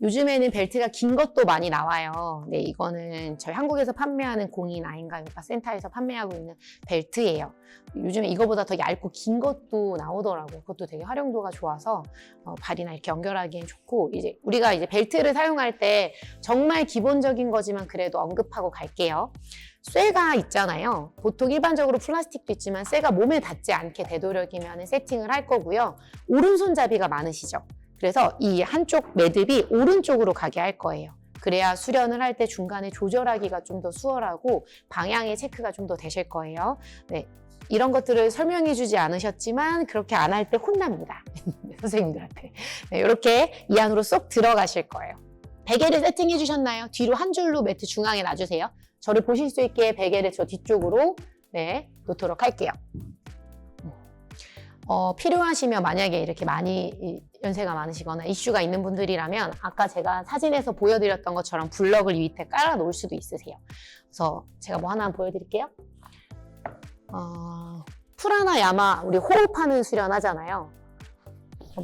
요즘에는 벨트가 긴 것도 많이 나와요. 네, 이거는 저희 한국에서 판매하는 공인 아인가 요가 센터에서 판매하고 있는 벨트예요. 요즘에 이거보다 더 얇고 긴 것도 나오더라고요. 그것도 되게 활용도가 좋아서 발이나 이렇게 연결하기엔 좋고, 이제 우리가 이제 벨트를 사용할 때 정말 기본적인 거지만 그래도 언급하고 갈게요. 쇠가 있잖아요. 보통 일반적으로 플라스틱도 있지만 쇠가 몸에 닿지 않게 되도록이면 세팅을 할 거고요. 오른손잡이가 많으시죠? 그래서 이 한쪽 매듭이 오른쪽으로 가게 할 거예요. 그래야 수련을 할 때 중간에 조절하기가 좀 더 수월하고 방향의 체크가 좀 더 되실 거예요. 네, 이런 것들을 설명해 주지 않으셨지만 그렇게 안 할 때 혼납니다. 선생님들한테. 네, 이렇게 이 안으로 쏙 들어가실 거예요. 베개를 세팅해 주셨나요? 뒤로 한 줄로 매트 중앙에 놔주세요. 저를 보실 수 있게 베개를 저 뒤쪽으로 놓도록 할게요. 필요하시면 만약에 이렇게 많이 연세가 많으시거나 이슈가 있는 분들이라면 아까 제가 사진에서 보여드렸던 것처럼 블럭을 이 밑에 깔아 놓을 수도 있으세요. 그래서 제가 뭐 하나 보여드릴게요. 프라나 야마 우리 호흡하는 수련 하잖아요.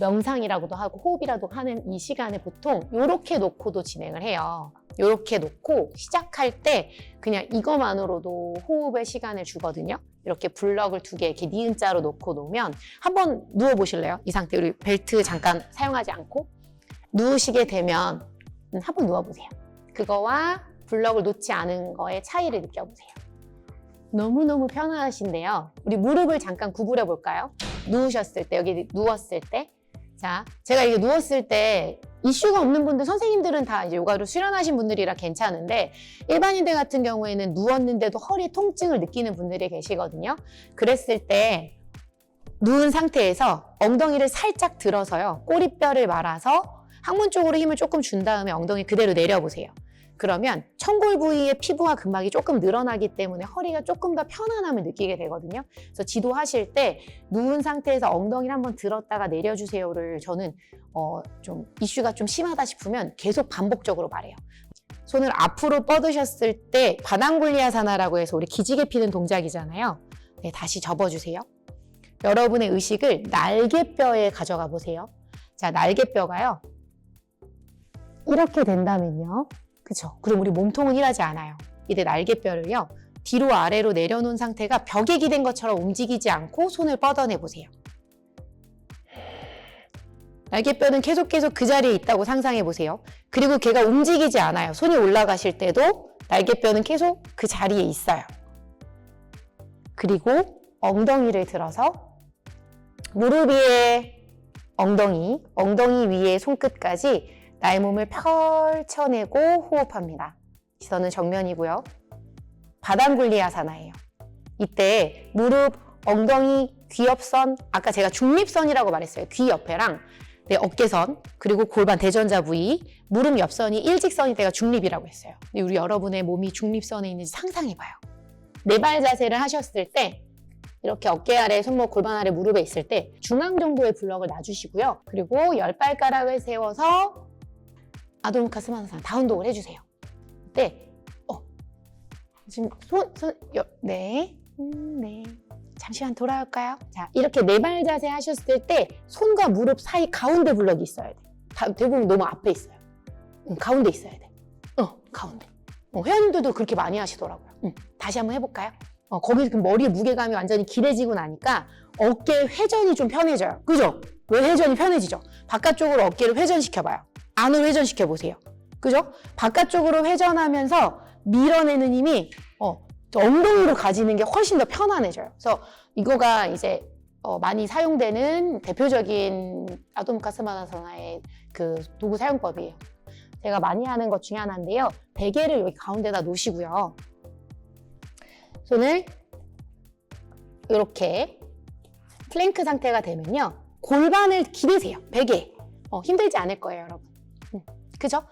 명상이라고도 하고 호흡이라도 하는 이 시간에 보통 이렇게 놓고도 진행을 해요. 이렇게 놓고 시작할 때 그냥 이것만으로도 호흡의 시간을 주거든요. 이렇게 블럭을 2개 이렇게 니은자로 놓고 놓으면 한번 누워보실래요? 이 상태 우리 벨트 잠깐 사용하지 않고 누우시게 되면 한번 누워보세요. 그거와 블럭을 놓지 않은 거의 차이를 느껴보세요. 너무너무 편하신데요. 우리 무릎을 잠깐 구부려 볼까요? 누우셨을 때, 여기 누웠을 때. 자, 제가 이게 누웠을 때 이슈가 없는 분들, 선생님들은 다 이제 요가로 수련하신 분들이라 괜찮은데 일반인들 같은 경우에는 누웠는데도 허리 통증을 느끼는 분들이 계시거든요. 그랬을 때 누운 상태에서 엉덩이를 살짝 들어서요. 꼬리뼈를 말아서 항문 쪽으로 힘을 조금 준 다음에 엉덩이 그대로 내려보세요. 그러면 청골 부위의 피부와 근막이 조금 늘어나기 때문에 허리가 조금 더 편안함을 느끼게 되거든요. 그래서 지도하실 때 누운 상태에서 엉덩이를 한번 들었다가 내려주세요를 저는 좀 이슈가 좀 심하다 싶으면 계속 반복적으로 말해요. 손을 앞으로 뻗으셨을 때 바당굴리아사나라고 해서 우리 기지개 피는 동작이잖아요. 네, 다시 접어주세요. 여러분의 의식을 날개뼈에 가져가 보세요. 자, 날개뼈가요. 이렇게 된다면요. 그쵸? 그럼 우리 몸통은 일하지 않아요. 이때 날개뼈를요. 뒤로 아래로 내려놓은 상태가 벽에 기댄 것처럼 움직이지 않고 손을 뻗어내 보세요. 날개뼈는 계속 그 자리에 있다고 상상해 보세요. 그리고 걔가 움직이지 않아요. 손이 올라가실 때도 날개뼈는 계속 그 자리에 있어요. 그리고 엉덩이를 들어서 무릎 위에 엉덩이 위에 손끝까지 나의 몸을 펼쳐내고 호흡합니다. 시선은 정면이고요. 바당굴리아사나예요. 이때 무릎, 엉덩이, 귀 옆선, 아까 제가 중립선이라고 말했어요. 귀 옆에랑 어깨선, 그리고 골반 대전자 부위, 무릎 옆선이 일직선일 때가 중립이라고 했어요. 근데 우리 여러분의 몸이 중립선에 있는지 상상해봐요. 네발 자세를 하셨을 때 이렇게 어깨 아래, 손목, 골반 아래, 무릎에 있을 때 중앙 정도의 블럭을 놔주시고요. 그리고 10발가락을 세워서 아도무카 스마나사나 다운독을 해주세요. 네, 지금 네. 잠시만 돌아올까요? 자, 이렇게 네발 자세 하셨을 때 손과 무릎 사이 가운데 블럭이 있어야 돼. 대부분 너무 앞에 있어요. 가운데 있어야 돼. 가운데. 회원님들도 그렇게 많이 하시더라고요. 다시 한번 해볼까요? 거기 머리에 무게감이 완전히 길해지고 나니까 어깨 회전이 좀 편해져요. 그죠? 왜 회전이 편해지죠? 바깥쪽으로 어깨를 회전시켜봐요. 안으로 회전시켜보세요. 그죠? 바깥쪽으로 회전하면서 밀어내는 힘이 엉덩이로 가지는 게 훨씬 더 편안해져요. 그래서 이거가 이제 많이 사용되는 대표적인 아도무카 스마나사나의 그 도구 사용법이에요. 제가 많이 하는 것 중에 하나인데요. 베개를 여기 가운데다 놓으시고요. 손을 이렇게 플랭크 상태가 되면요. 골반을 기대세요. 베개에. 힘들지 않을 거예요, 여러분. 그죠?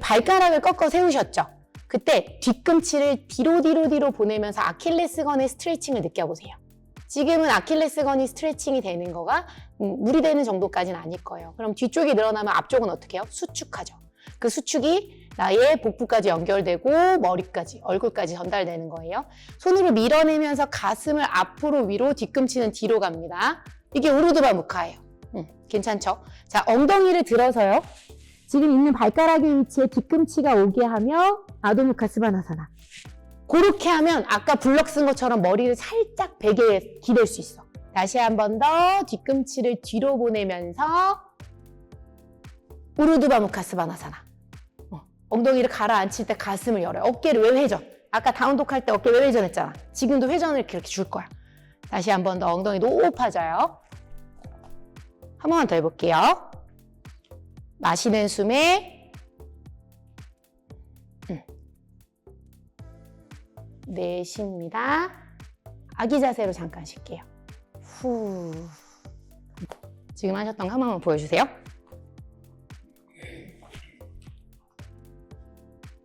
발가락을 꺾어 세우셨죠? 그때 뒤꿈치를 뒤로 보내면서 아킬레스건의 스트레칭을 느껴보세요. 지금은 아킬레스건이 스트레칭이 되는 거가 무리되는 정도까지는 아닐 거예요. 그럼 뒤쪽이 늘어나면 앞쪽은 어떻게 해요? 수축하죠. 그 수축이 나의 복부까지 연결되고 머리까지, 얼굴까지 전달되는 거예요. 손으로 밀어내면서 가슴을 앞으로 위로, 뒤꿈치는 뒤로 갑니다. 이게 우르드바 무카예요. 괜찮죠? 자, 엉덩이를 들어서요. 지금 있는 발가락의 위치에 뒤꿈치가 오게 하며 아도무카스바나사나. 그렇게 하면 아까 블럭 쓴 것처럼 머리를 살짝 베개에 기댈 수 있어. 다시 한 번 더 뒤꿈치를 뒤로 보내면서 우르두바무카스바나사나. 엉덩이를 가라앉힐 때 가슴을 열어요. 어깨를 왜 회전? 아까 다운독 할 때 어깨 왜 회전했잖아. 지금도 회전을 이렇게 줄 거야. 다시 한 번 더 엉덩이 높아져요. 한 번만 더 해볼게요. 마시는 숨에 내쉽니다. 아기 자세로 잠깐 쉴게요. 후. 지금 하셨던 거 한 번만 보여주세요.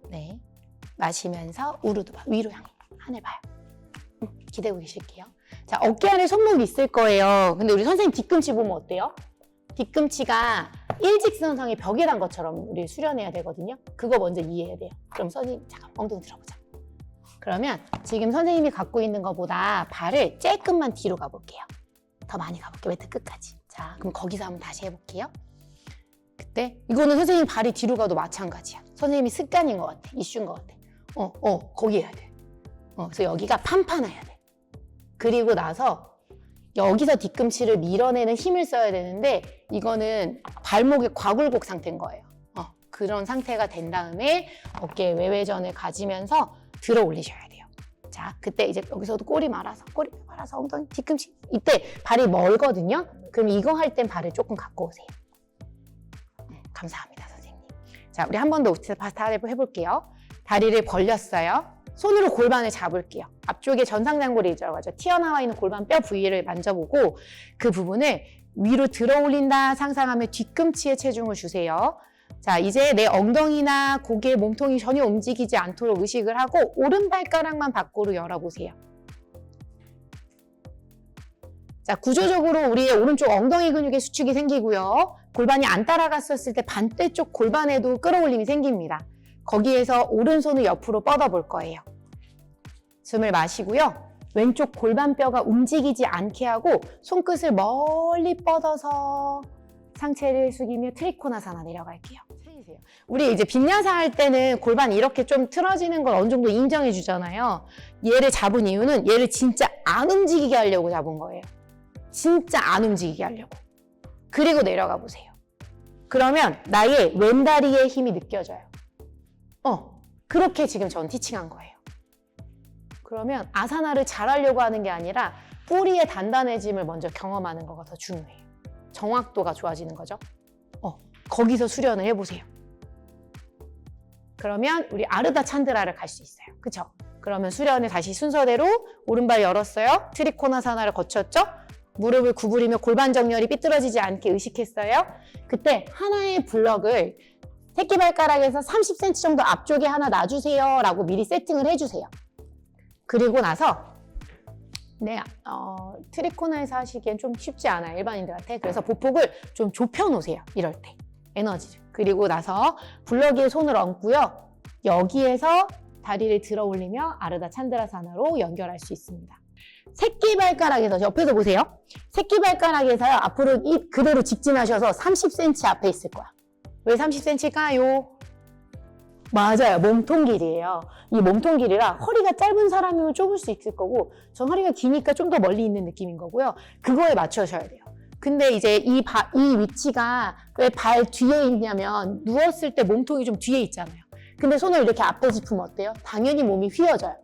네. 마시면서 우르두바 위로 향해 하늘 봐요. 기대고 계실게요. 자, 어깨 안에 손목이 있을 거예요. 근데 우리 선생님 뒤꿈치 보면 어때요? 뒤꿈치가 일직선상의 벽에 단 것처럼 우리 수련해야 되거든요. 그거 먼저 이해해야 돼요. 그럼 선생님 잠깐 엉덩이 들어보자. 그러면 지금 선생님이 갖고 있는 것보다 발을 조금만 뒤로 가볼게요. 더 많이 가볼게요. 매트 끝까지. 자, 그럼 거기서 한번 다시 해볼게요. 그때 이거는 선생님 발이 뒤로 가도 마찬가지야. 선생님이 습관인 것 같아. 이슈인 것 같아. 거기 해야 돼. 그래서 여기가 판판해야 돼. 그리고 나서 여기서 뒤꿈치를 밀어내는 힘을 써야 되는데 이거는 발목의 과굴곡 상태인 거예요. 그런 상태가 된 다음에 어깨 외회전을 가지면서 들어 올리셔야 돼요. 자, 그때 이제 여기서도 꼬리 말아서 엉덩이 뒤꿈치. 이때 발이 멀거든요. 그럼 이거 할 땐 발을 조금 갖고 오세요. 감사합니다, 선생님. 자, 우리 한 번 더 다 해볼게요. 다리를 벌렸어요. 손으로 골반을 잡을게요. 앞쪽에 전상장골이 들어가죠. 튀어나와 있는 골반 뼈 부위를 만져보고 그 부분을 위로 들어 올린다 상상하며 뒤꿈치에 체중을 주세요. 자, 이제 내 엉덩이나 고개, 몸통이 전혀 움직이지 않도록 의식을 하고 오른 발가락만 밖으로 열어보세요. 자, 구조적으로 우리의 오른쪽 엉덩이 근육에 수축이 생기고요. 골반이 안 따라갔었을 때 반대쪽 골반에도 끌어올림이 생깁니다. 거기에서 오른손을 옆으로 뻗어볼 거예요. 숨을 마시고요. 왼쪽 골반뼈가 움직이지 않게 하고 손끝을 멀리 뻗어서 상체를 숙이며 트리코나사나 내려갈게요. 세세요. 우리 이제 빈야사 할 때는 골반이 이렇게 좀 틀어지는 걸 어느 정도 인정해 주잖아요. 얘를 잡은 이유는 얘를 진짜 안 움직이게 하려고 잡은 거예요. 진짜 안 움직이게 하려고. 그리고 내려가 보세요. 그러면 나의 왼다리의 힘이 느껴져요. 그렇게 지금 전 티칭한 거예요. 그러면 아사나를 잘하려고 하는 게 아니라 뿌리의 단단해짐을 먼저 경험하는 거가 더 중요해요. 정확도가 좋아지는 거죠. 거기서 수련을 해보세요. 그러면 우리 아르다 찬드라를 갈 수 있어요. 그쵸? 그러면 수련을 다시 순서대로 오른발 열었어요. 트리코나사나를 거쳤죠? 무릎을 구부리며 골반 정렬이 삐뚤어지지 않게 의식했어요. 그때 하나의 블럭을 새끼발가락에서 30cm 정도 앞쪽에 하나 놔주세요 라고 미리 세팅을 해주세요. 그리고 나서 트리코나에서 하시기엔 좀 쉽지 않아요. 일반인들한테. 그래서 보폭을 좀 좁혀놓으세요. 이럴 때. 에너지를. 그리고 나서 블럭 위에 손을 얹고요. 여기에서 다리를 들어 올리며 아르다 찬드라사나로 연결할 수 있습니다. 새끼발가락에서 옆에서 보세요. 새끼발가락에서요. 앞으로 그대로 직진하셔서 30cm 앞에 있을 거야. 왜 30cm일까요? 맞아요. 몸통 길이에요. 이 몸통 길이라 허리가 짧은 사람이면 좁을 수 있을 거고 전 허리가 기니까 좀 더 멀리 있는 느낌인 거고요. 그거에 맞춰셔야 돼요. 근데 이제 이 위치가 왜 발 뒤에 있냐면 누웠을 때 몸통이 좀 뒤에 있잖아요. 근데 손을 이렇게 앞에 짚으면 어때요? 당연히 몸이 휘어져요.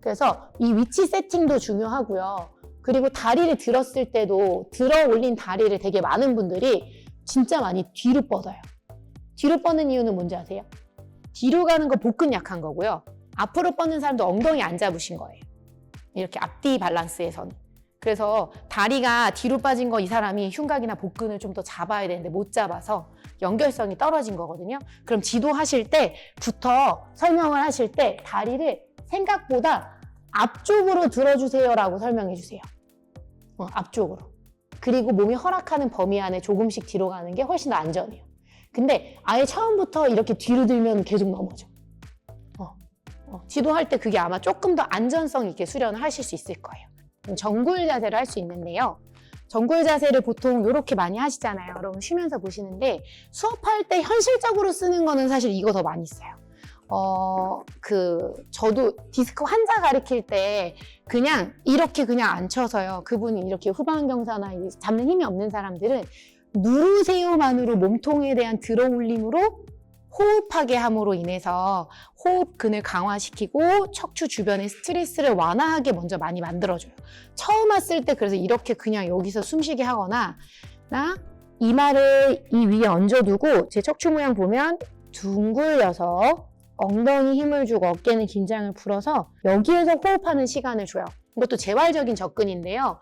그래서 이 위치 세팅도 중요하고요. 그리고 다리를 들었을 때도 들어 올린 다리를 되게 많은 분들이 진짜 많이 뒤로 뻗어요. 뒤로 뻗는 이유는 뭔지 아세요? 뒤로 가는 거 복근 약한 거고요. 앞으로 뻗는 사람도 엉덩이 안 잡으신 거예요. 이렇게 앞뒤 밸런스에서는. 그래서 다리가 뒤로 빠진 거 이 사람이 흉곽이나 복근을 좀 더 잡아야 되는데 못 잡아서 연결성이 떨어진 거거든요. 그럼 지도하실 때부터 설명을 하실 때 다리를 생각보다 앞쪽으로 들어주세요 라고 설명해 주세요. 앞쪽으로. 그리고 몸이 허락하는 범위 안에 조금씩 뒤로 가는 게 훨씬 더 안전해요. 근데 아예 처음부터 이렇게 뒤로 들면 계속 넘어져. 지도할 때 그게 아마 조금 더 안전성 있게 수련을 하실 수 있을 거예요. 정굴 자세를 할 수 있는데요. 정굴 자세를 보통 이렇게 많이 하시잖아요. 여러분 쉬면서 보시는데 수업할 때 현실적으로 쓰는 거는 사실 이거 더 많이 써요. 저도 디스크 환자 가르칠 때 그냥 이렇게 그냥 앉혀서요. 그분이 이렇게 후방경사나 잡는 힘이 없는 사람들은 누르세요만으로 몸통에 대한 들어올림으로 호흡하게 함으로 인해서 호흡근을 강화시키고 척추 주변의 스트레스를 완화하게 먼저 많이 만들어줘요. 처음 왔을 때 그래서 이렇게 그냥 여기서 숨쉬게 하거나 이마를 이 위에 얹어두고 제 척추 모양 보면 둥글려서 엉덩이 힘을 주고 어깨는 긴장을 풀어서 여기에서 호흡하는 시간을 줘요. 이것도 재활적인 접근인데요.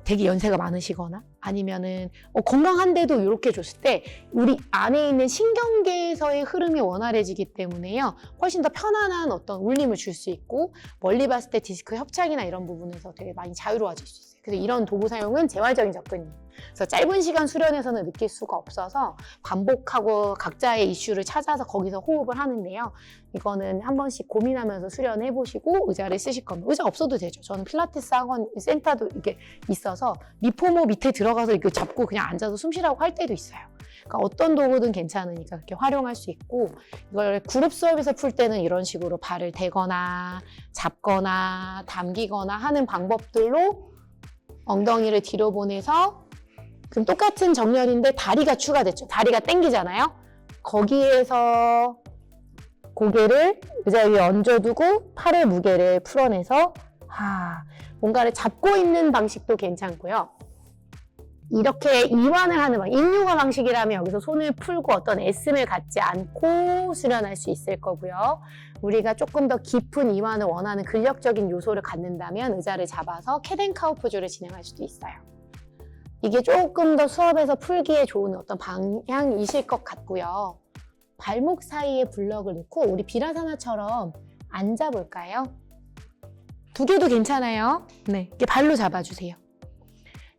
되게 연세가 많으시거나 아니면은 건강한데도 이렇게 줬을 때 우리 안에 있는 신경계에서의 흐름이 원활해지기 때문에요. 훨씬 더 편안한 어떤 울림을 줄 수 있고 멀리 봤을 때 디스크 협착이나 이런 부분에서 되게 많이 자유로워질 수 있어요. 그래서 이런 도구 사용은 재활적인 접근이에요. 그래서 짧은 시간 수련에서는 느낄 수가 없어서 반복하고 각자의 이슈를 찾아서 거기서 호흡을 하는데요. 이거는 한 번씩 고민하면서 수련해 보시고 의자를 쓰실 겁니다. 의자 없어도 되죠. 저는 필라테스 학원 센터도 이게 있어서 리포머 밑에 들어가서 이렇게 잡고 그냥 앉아서 숨 쉬라고 할 때도 있어요. 그러니까 어떤 도구든 괜찮으니까 그렇게 활용할 수 있고 이걸 그룹 수업에서 풀 때는 이런 식으로 발을 대거나 잡거나 당기거나 하는 방법들로 엉덩이를 뒤로 보내서 그럼 똑같은 정렬인데 다리가 추가됐죠. 다리가 당기잖아요. 거기에서 고개를 의자 위에 얹어두고 팔의 무게를 풀어내서 뭔가를 잡고 있는 방식도 괜찮고요. 이렇게 이완을 하는 방식, 인요가 방식이라면 여기서 손을 풀고 어떤 애씀을 갖지 않고 수련할 수 있을 거고요. 우리가 조금 더 깊은 이완을 원하는 근력적인 요소를 갖는다면 의자를 잡아서 캣앤카우 포즈를 진행할 수도 있어요. 이게 조금 더 수업에서 풀기에 좋은 어떤 방향이실 것 같고요. 발목 사이에 블럭을 넣고 우리 비라사나처럼 앉아볼까요? 두 개도 괜찮아요. 네, 이렇게 발로 잡아주세요.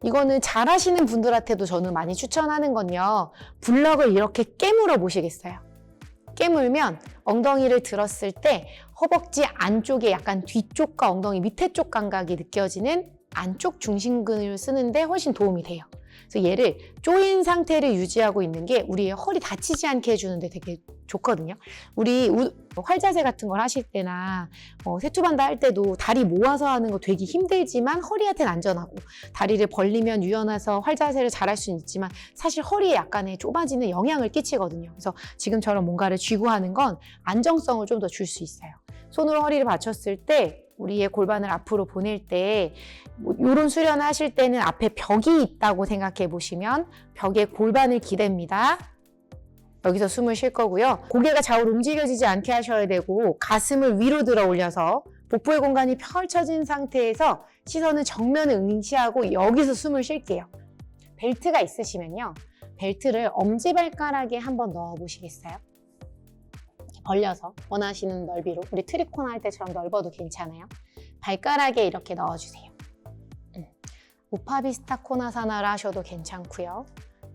이거는 잘하시는 분들한테도 저는 많이 추천하는 건요. 블럭을 이렇게 깨물어 보시겠어요? 깨물면 엉덩이를 들었을 때 허벅지 안쪽에 약간 뒤쪽과 엉덩이 밑에 쪽 감각이 느껴지는 안쪽 중심근을 쓰는데 훨씬 도움이 돼요. 그래서 얘를 조인 상태를 유지하고 있는 게 우리의 허리 다치지 않게 해주는데 되게 좋거든요. 우리 활자세 같은 걸 하실 때나 세투반다 할 때도 다리 모아서 하는 거 되게 힘들지만 허리한테는 안전하고 다리를 벌리면 유연해서 활자세를 잘할 수는 있지만 사실 허리에 약간의 좁아지는 영향을 끼치거든요. 그래서 지금처럼 뭔가를 쥐고 하는 건 안정성을 좀 더 줄 수 있어요. 손으로 허리를 받쳤을 때 우리의 골반을 앞으로 보낼 때 이런 수련을 하실 때는 앞에 벽이 있다고 생각해 보시면 벽에 골반을 기댑니다. 여기서 숨을 쉴 거고요. 고개가 좌우로 움직여지지 않게 하셔야 되고 가슴을 위로 들어 올려서 복부의 공간이 펼쳐진 상태에서 시선은 정면을 응시하고 여기서 숨을 쉴게요. 벨트가 있으시면요. 벨트를 엄지발가락에 한번 넣어 보시겠어요? 벌려서 원하시는 넓이로 우리 트리코나 할 때처럼 넓어도 괜찮아요. 발가락에 이렇게 넣어주세요. 우파비스타 코나사나를 하셔도 괜찮고요.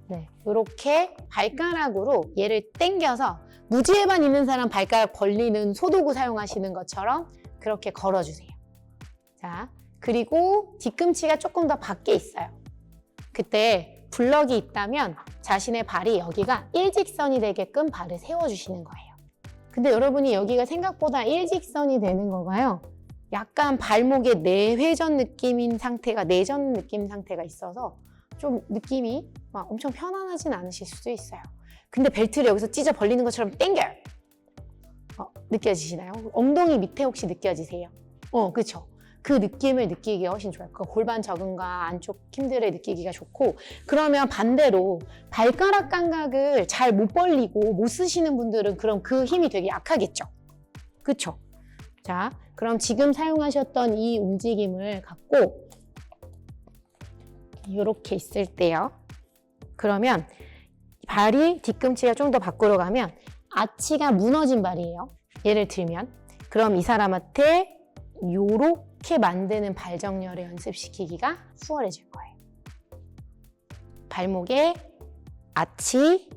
네, 이렇게 발가락으로 얘를 당겨서 무지에만 있는 사람 발가락 벌리는 소도구 사용하시는 것처럼 그렇게 걸어주세요. 자, 그리고 뒤꿈치가 조금 더 밖에 있어요. 그때 블럭이 있다면 자신의 발이 여기가 일직선이 되게끔 발을 세워주시는 거예요. 근데 여러분이 여기가 생각보다 일직선이 되는 거가요. 약간 발목에 내회전 느낌인 상태가, 내전 느낌 상태가 있어서 좀 느낌이 막 엄청 편안하진 않으실 수도 있어요. 근데 벨트를 여기서 찢어 벌리는 것처럼 당겨요. 느껴지시나요? 엉덩이 밑에 혹시 느껴지세요? 그렇죠. 그 느낌을 느끼기가 훨씬 좋아요. 그 골반 적응과 안쪽 힘들을 느끼기가 좋고 그러면 반대로 발가락 감각을 잘 못 벌리고 못 쓰시는 분들은 그럼 그 힘이 되게 약하겠죠. 그렇죠? 자, 그럼 지금 사용하셨던 이 움직임을 갖고 이렇게 있을 때요. 그러면 발이 뒤꿈치가 좀 더 밖으로 가면 아치가 무너진 발이에요. 예를 들면 그럼 이 사람한테 요렇게 만드는 발정렬을 연습시키기가 수월해질 거예요. 발목에 아치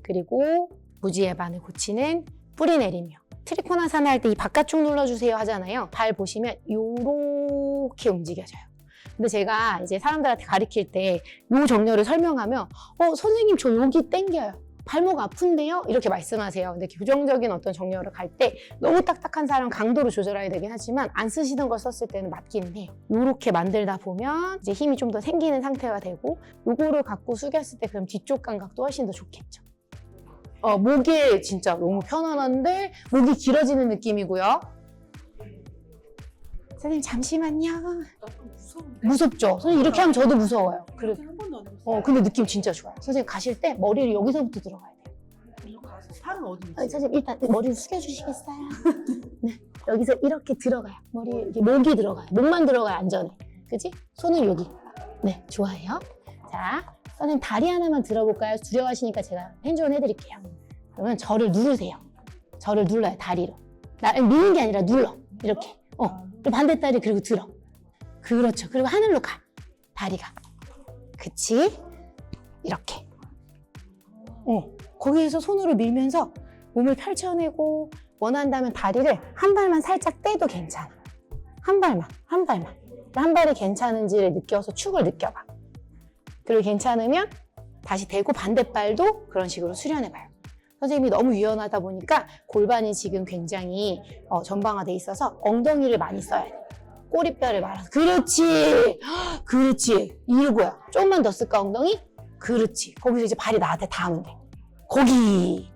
그리고 무지해반을 고치는 뿌리 내리며 트리코나사나 할 때 이 바깥쪽 눌러주세요 하잖아요. 발 보시면 요렇게 움직여져요. 근데 제가 이제 사람들한테 가르칠 때 요 정렬을 설명하면 선생님 저 여기 땡겨요. 발목 아픈데요? 이렇게 말씀하세요. 근데 교정적인 어떤 정렬을 갈 때 너무 딱딱한 사람 강도로 조절해야 되긴 하지만 안 쓰시던 걸 썼을 때는 맞기는 해요. 요렇게 만들다 보면 이제 힘이 좀 더 생기는 상태가 되고 요거를 갖고 숙였을 때 그럼 뒤쪽 감각도 훨씬 더 좋겠죠. 목이 진짜 너무 편안한데 목이 길어지는 느낌이고요. 선생님 잠시만요. 무섭죠? 선생님 이렇게 하면 저도 무서워요. 그래. 한 번도 안 해봤어요. 근데 느낌 진짜 좋아요. 선생님 가실 때 머리를 여기서부터 들어가야 돼요. 일로 가서 팔은 어디 있어요? 선생님 일단 머리를 숙여주시겠어요? 네, 여기서 이렇게 들어가요. 머리 이렇게 목이 들어가요. 목만 들어가요 안전해. 그지? 손은 여기. 네, 좋아요. 자, 선생님 다리 하나만 들어볼까요? 두려워하시니까 제가 핸즈온 해드릴게요. 그러면 저를 누르세요. 저를 눌러요 다리로. 나를 미는 게 아니라 눌러. 이렇게. 그리고 반대다리 그리고 들어. 그렇죠. 그리고 하늘로 가. 다리가. 그치? 이렇게. 거기에서 손으로 밀면서 몸을 펼쳐내고 원한다면 다리를 한 발만 살짝 떼도 괜찮아. 한 발만. 한 발이 괜찮은지를 느껴서 축을 느껴봐. 그리고 괜찮으면 다시 대고 반대발도 그런 식으로 수련해봐요. 선생님이 너무 유연하다 보니까 골반이 지금 굉장히 전방화돼 있어서 엉덩이를 많이 써야 돼. 꼬리뼈를 말아서. 그렇지. 이거야. 조금만 더 쓸까 엉덩이? 그렇지. 거기서 이제 발이 나한테 닿으면 돼. 거기.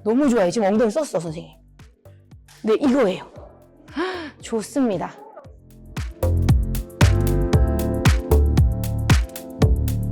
너무 좋아요. 지금 엉덩이 썼어 선생님. 네, 이거예요. 좋습니다.